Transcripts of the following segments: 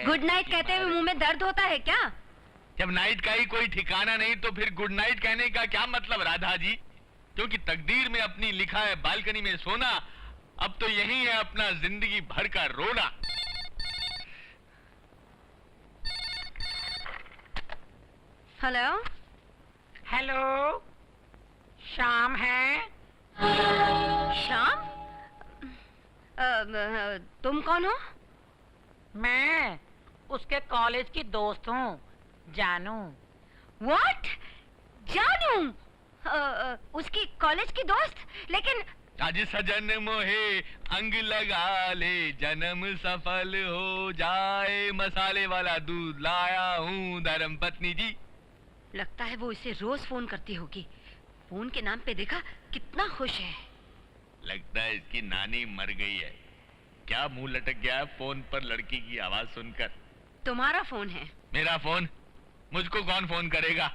Good night कहते हुए मुंह में दर्द होता है क्या? जब नाइट का ही कोई ठिकाना नहीं तो फिर गुड नाइट कहने का क्या मतलब राधा जी? क्योंकि तकदीर में अपनी लिखा है बालकनी में सोना, अब तो यही है अपना जिंदगी भर का रोना। हेलो हेलो, शाम है? श्याम? तुम कौन हो? मैं उसके कॉलेज की दोस्त हूँ, जानू। व्हाट? जानू? उसकी कॉलेज की दोस्त? लेकिन आज सजन मोहे अंग लगा ले, जन्म सफल हो जाए, मसाले वाला दूध लाया हूँ धर्म पत्नी जी। लगता है वो इसे रोज फोन करती होगी। फोन के नाम पे देखा कितना खुश है। लगता है इसकी नानी मर गई है। क्या मुंह लटक गया है फोन पर लड़की की आवाज सुनकर? तुम्हारा फोन है। मेरा फोन? मुझको कौन फोन करेगा?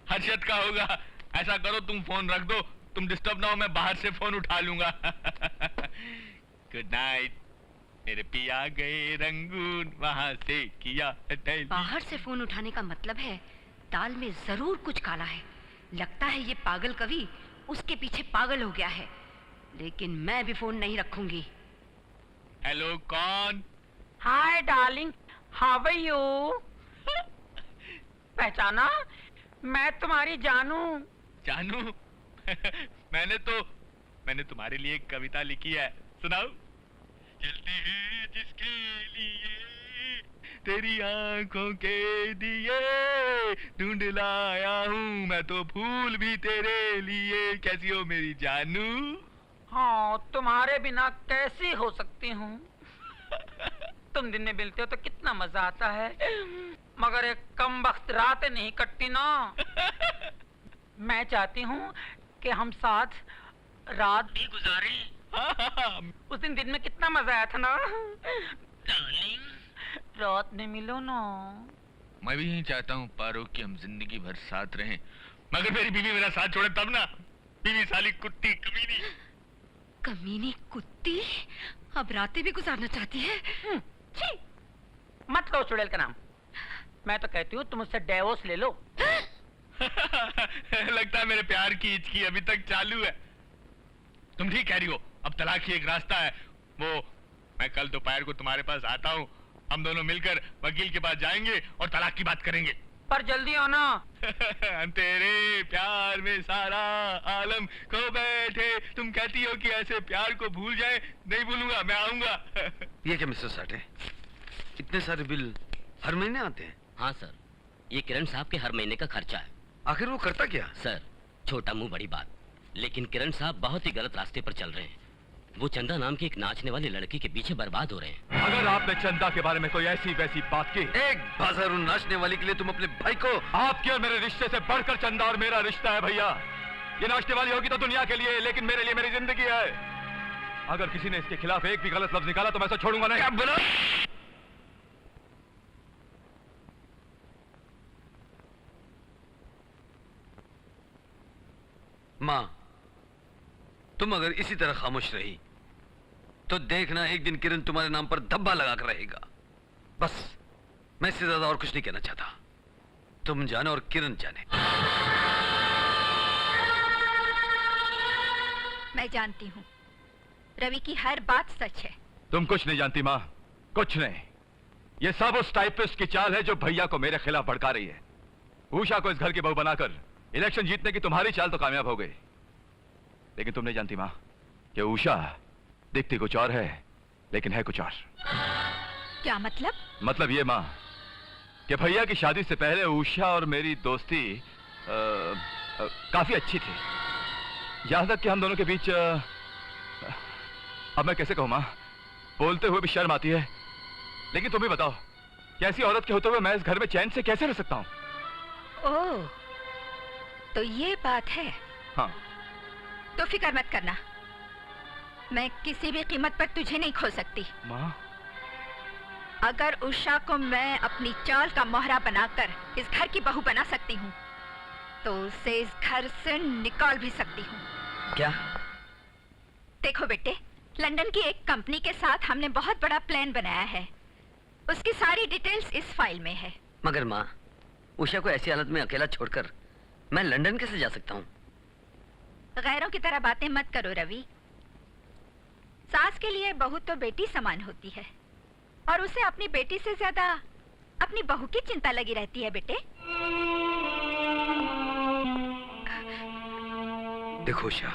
हर्षद का होगा। ऐसा करो तुम फोन रख दो, तुम डिस्टर्ब ना हो, मैं बाहर से फोन उठा लूंगा। गुड नाइट मेरे पिया गए रंगून, वहां से किया। बाहर से फोन उठाने का मतलब है दाल में जरूर कुछ काला है। लगता है ये पागल कवि उसके पीछे पागल हो गया है। लेकिन मैं भी फोन नहीं रखूंगी। हेलो, कौन? Hi darling, how are you? पहचाना? मैं तुम्हारी जानू। जानू? मैंने तुम्हारे लिए एक कविता लिखी है, सुनाओ। जलती है जिसके लिए तेरी आंखों के दिए, ढूंढ लाया हूँ मैं तो फूल भी तेरे लिए। कैसी हो मेरी जानू? हाँ, तुम्हारे बिना कैसी हो सकती हूँ? तुम दिन में मिलते हो तो कितना मजा आता है, मगर एक कमबख्त रातें नहीं कटती ना। मैं चाहती हूँ कि हम साथ रात भी गुजारें। उस दिन में कितना मजा आया था ना डार्लिंग, रात में मिलो ना। मैं भी यही चाहता हूँ पारो कि हम जिंदगी भर साथ रहें, मगर मेरी बीवी मेरा साथ छोड़े तब ना। बीवी साली कुत्ती, कमीनी। कमीनी कुत्ती अब रातें भी गुजारना चाहती है। छी, मत लो चुड़ैल का नाम। मैं तो कहती हूँ तुम उससे डिवोर्स ले लो। लगता है मेरे प्यार की हिचकी अभी तक चालू है। तुम ठीक कह रही हो, अब तलाक ही एक रास्ता है। वो मैं कल दोपहर को तुम्हारे पास आता हूँ, हम दोनों मिलकर वकील के पास जाएंगे और तलाक की बात करेंगे। पर जल्दी आना। तेरे प्यार में सारा आलम खो बैठे, तुम कहती हो कि ऐसे प्यार को भूल जाए। नहीं भूलूंगा, मैं आऊंगा। ये क्या मिस्टर साठे, इतने सारे बिल हर महीने आते हैं? हाँ सर, ये किरण साहब के हर महीने का खर्चा है। आखिर वो करता क्या? सर, छोटा मुंह बड़ी बात, लेकिन किरण साहब बहुत ही गलत रास्ते पर चल रहे हैं। वो चंदा नाम की एक नाचने वाली लड़की के पीछे बर्बाद हो रहे हैं। अगर आपने चंदा के बारे में कोई ऐसी वैसी बात की, एक बाजार नाचने वाली के लिए तुम अपने भाई को। आपके और मेरे रिश्ते से बढ़कर चंदा और मेरा रिश्ता है भैया। ये नाचने वाली होगी तो दुनिया के लिए, लेकिन मेरे लिए मेरी जिंदगी है। अगर किसी ने इसके खिलाफ एक भी गलत लफ्ज निकाला तो मैं इसे छोड़ूंगा नहीं। क्या बोला? माँ, तुम अगर इसी तरह खामोश रही तो देखना एक दिन किरण तुम्हारे नाम पर धब्बा लगाकर रहेगा। बस, मैं इससे ज्यादा और कुछ नहीं कहना चाहता। तुम जानो और किरण जाने। मैं जानती हूँ रवि की हर बात सच है। तुम कुछ नहीं जानती माँ, कुछ नहीं। ये सब उस टाइपिस्ट की चाल है जो भैया को मेरे खिलाफ भड़का रही है। उषा को इस घर की बहू बनाकर इलेक्शन जीतने की तुम्हारी चाल तो कामयाब हो गई, लेकिन तुम नहीं जानती माँ कि उषा दिखती कुछ और है लेकिन है कुछ और। क्या मतलब? मतलब ये माँ कि भैया की शादी से पहले उषा और मेरी दोस्ती काफी अच्छी थी। यहां तक कि हम दोनों के बीच अब मैं कैसे कहूं माँ, बोलते हुए भी शर्म आती है। लेकिन तुम भी बताओ, कैसी औरत के होते हुए मैं इस घर में चैन से कैसे रह सकता हूं? ओह, तो ये बात है। हाँ। तो फिक्र मत करना, मैं किसी भी कीमत पर तुझे नहीं खो सकती। माँ, अगर उषा को मैं अपनी चाल का मोहरा बनाकर इस घर की बहू बना सकती हूँ तो उसे इस घर से निकाल भी सकती हूँ। क्या? देखो बेटे, लंदन की एक कंपनी के साथ हमने बहुत बड़ा प्लान बनाया है। उसकी सारी डिटेल्स इस फाइल में है। मगर माँ, उषा को ऐसी हालत में अकेला छोड़कर मैं लंदन कैसे जा सकता हूँ? गैरों की तरह बातें मत करो रवि। सास के लिए बहू तो बेटी समान होती है और उसे अपनी बेटी से ज्यादा अपनी बहू की चिंता लगी रहती है बेटे। देखो उषा,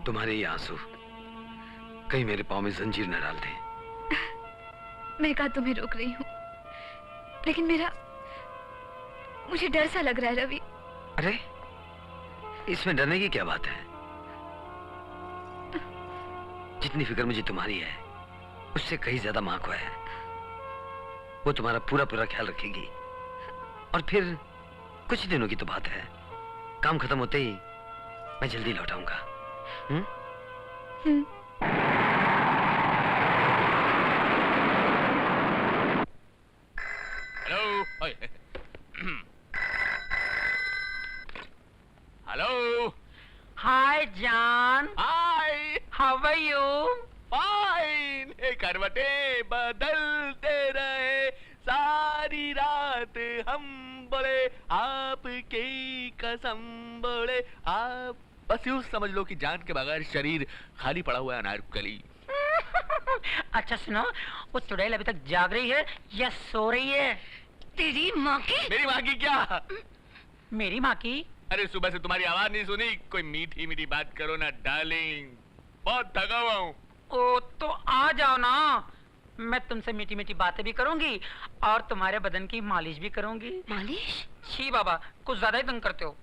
तुम्हारे ये आंसू कहीं मेरे पाँव में जंजीर न डाल दे। मैं कहा तुम्हें रोक रही हूँ, लेकिन मुझे डर सा लग रहा है रवि। अरे इसमें डरने की क्या बात है? जितनी फिक्र मुझे तुम्हारी है उससे कहीं ज्यादा माँ को है। वो तुम्हारा पूरा पूरा ख्याल रखेगी और फिर कुछ दिनों की तो बात है, काम खत्म होते ही मैं जल्दी लौट आऊंगा। Hello hello. हाय जान, hi, how are you? Fine. करवटे बदलते रहे सारी रात, हम बोले आपकी कसम बोले आप। बस यूं समझ लो कि जान के बगैर शरीर खाली पड़ा हुआ है अनारकली। अच्छा सुनो, वो चुड़ैल अभी तक जाग रही है या सो रही है? तेरी माँ की? मेरी माँ की क्या? मेरी माँ की? अरे सुबह से तुम्हारी आवाज नहीं सुनी। कोई मीठी मीठी बात करो ना डार्लिंग, बहुत थका हुआ हूँ। ओ तो आ जाओ ना, मैं तुमसे मीठी मीठी बातें भी करूंगी और तुम्हारे बदन की मालिश भी करूंगी। मालिश? छी बाबा, कुछ ज्यादा ही तंग करते हो।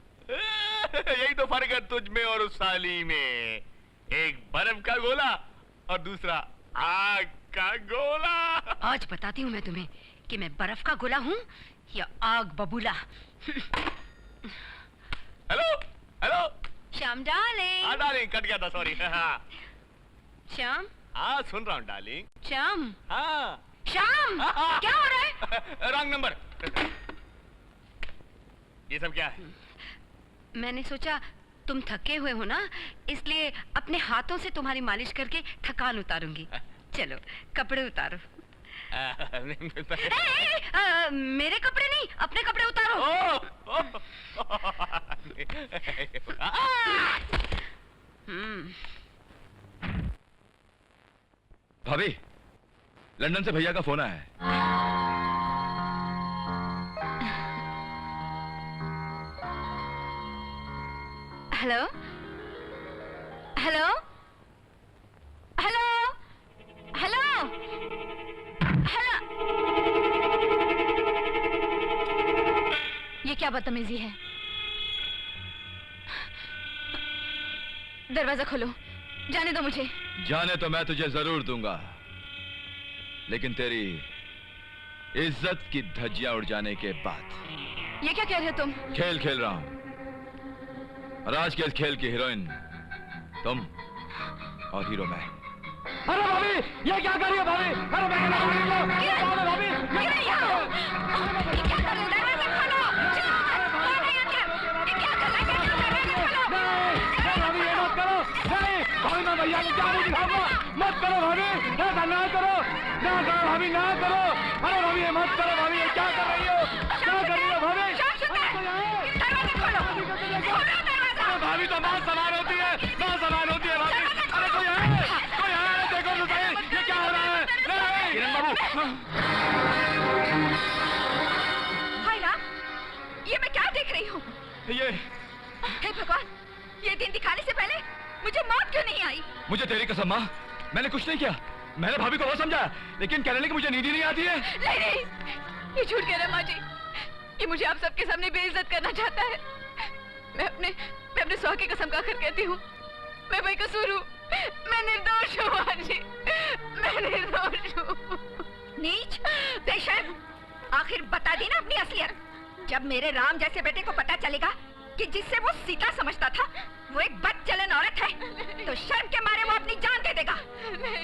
यही तो फर्क है तुझ में और उस साली में। एक बर्फ का गोला और दूसरा आग का गोला। आज बताती हूँ मैं तुम्हें कि मैं बर्फ का गोला हूँ या आग बबूला। Hello hello. श्याम डार्लिंग। हाँ डार्लिंग, कट गया था, सॉरी। श्याम। हाँ सुन रहा हूँ डार्लिंग। श्याम। हाँ श्याम, क्या हो रहा है? Wrong number. ये सब क्या है? मैंने सोचा तुम थके हुए हो ना, इसलिए अपने हाथों से तुम्हारी मालिश करके थकान उतारूंगी। चलो कपड़े उतारो। मेरे कपड़े नहीं, अपने कपड़े उतारो। भाभी, लंदन से भैया का फोन आया है। Hello hello hello hello hello. ये क्या बदतमीजी है? दरवाजा खोलो, जाने दो मुझे। जाने तो मैं तुझे जरूर दूंगा, लेकिन तेरी इज्जत की धज्जियां उड़ जाने के बाद। ये क्या कह रहे हो तुम? खेल खेल रहा हूं, और आज के इस खेल की हीरोइन तुम और हीरो मैं। अरे भाभी, ये क्या कर रही हो भाभी? अरे मैं भाभी, मैं भैया को क्या नहीं दिखाऊंगा। मत करो भाभी, ऐसा ना करो, ना करो भाभी, ना करो। अरे भाभी ये मत करो भाभी, ये क्या कर रही हो? क्या कर रही हो भाभी? भाभी तो मां समान होती है, मां समान होती है भाभी। अरे कोई है, देखो तो सही, ये क्या हो रहा है? किरण बाबू, हाय राम, ये मैं क्या देख रही हूँ? ये हे भगवान, ये दिन दिखाने से पहले मुझे मौत क्यों नहीं आई? मुझे तेरी कसम माँ, मैंने कुछ नहीं किया। मैंने भाभी को बहुत समझाया, लेकिन कहने लगी मुझे नींद ही नहीं आती है। नहीं, ये झूठ कह रहा है माँ जी। ये मुझे आप सबके सामने बेइज्जत करना चाहता है। मैं अपने सौ की कसम खाकर कहती हूँ, मैं बेकसूर हूँ, मैं निर्दोष हूँ माँ जी, मैं निर्दोष हूँ। नीच, बेशर्म, आखिर बता दी ना अपनी असलियत। जब मेरे राम जैसे बेटे को पता चलेगा कि जिससे वो सीता समझता था वो एक बदचलन औरत है, तो शर्म के मारे वो अपनी जान दे देगा।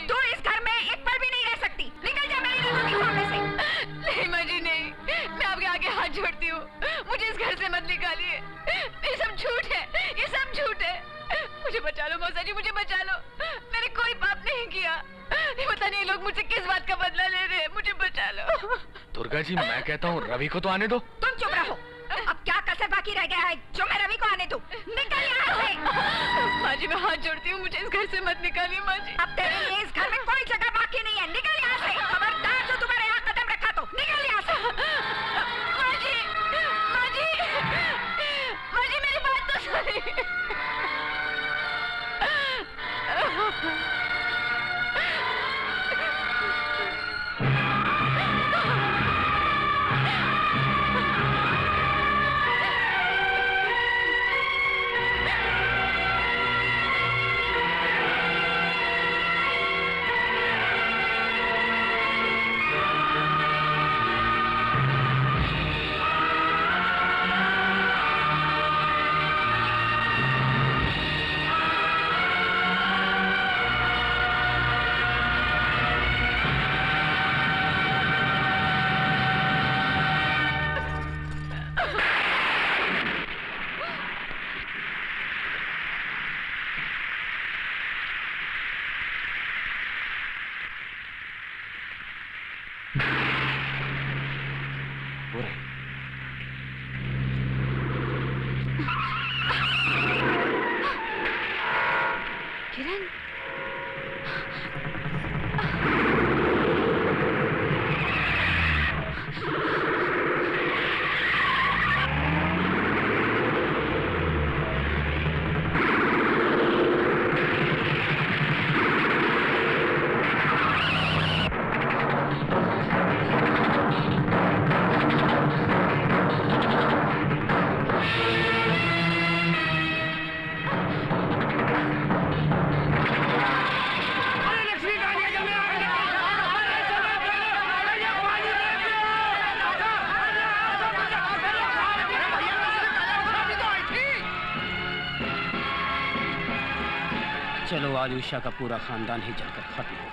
तू इस घर में एक पल भी नहीं रह सकती। निकल जा मेरी नजरों के सामने से। नहीं माँ जी नहीं, मैं आपके आगे हाथ जोड़ती हूँ, मुझे इस घर से मत निकालिए। ये सब झूठ है, ये सब झूठ है। मुझे बचा लो मौसा जी, मुझे बचा लो। मैंने कोई पाप नहीं किया। पता नहीं लोग मुझसे किस बात का बदला ले रहे हैं। मुझे निकालो। दुर्गा जी मैं कहता हूँ रवि को तो आने दो। तुम चुप रहो। अब क्या कसर बाकी रह गया है जो मैं रवि को आने दूं? निकल यहाँ से। माँ जी मैं हाथ जोड़ती हूँ, मुझे इस घर से मत निकालिए माँ जी। अब तेरे लिए इस घर में कोई जगह बाकी नहीं है। निकल यहाँ से। खबरदार जो तुम्हारे यहाँ कदम रखा तो निकल यहाँ से। माँ जी, माँ जी, माँ जी मेरी बात तो सुनिए। किरण, चलो आज उषा का पूरा खानदान ही जलकर खत्म हो।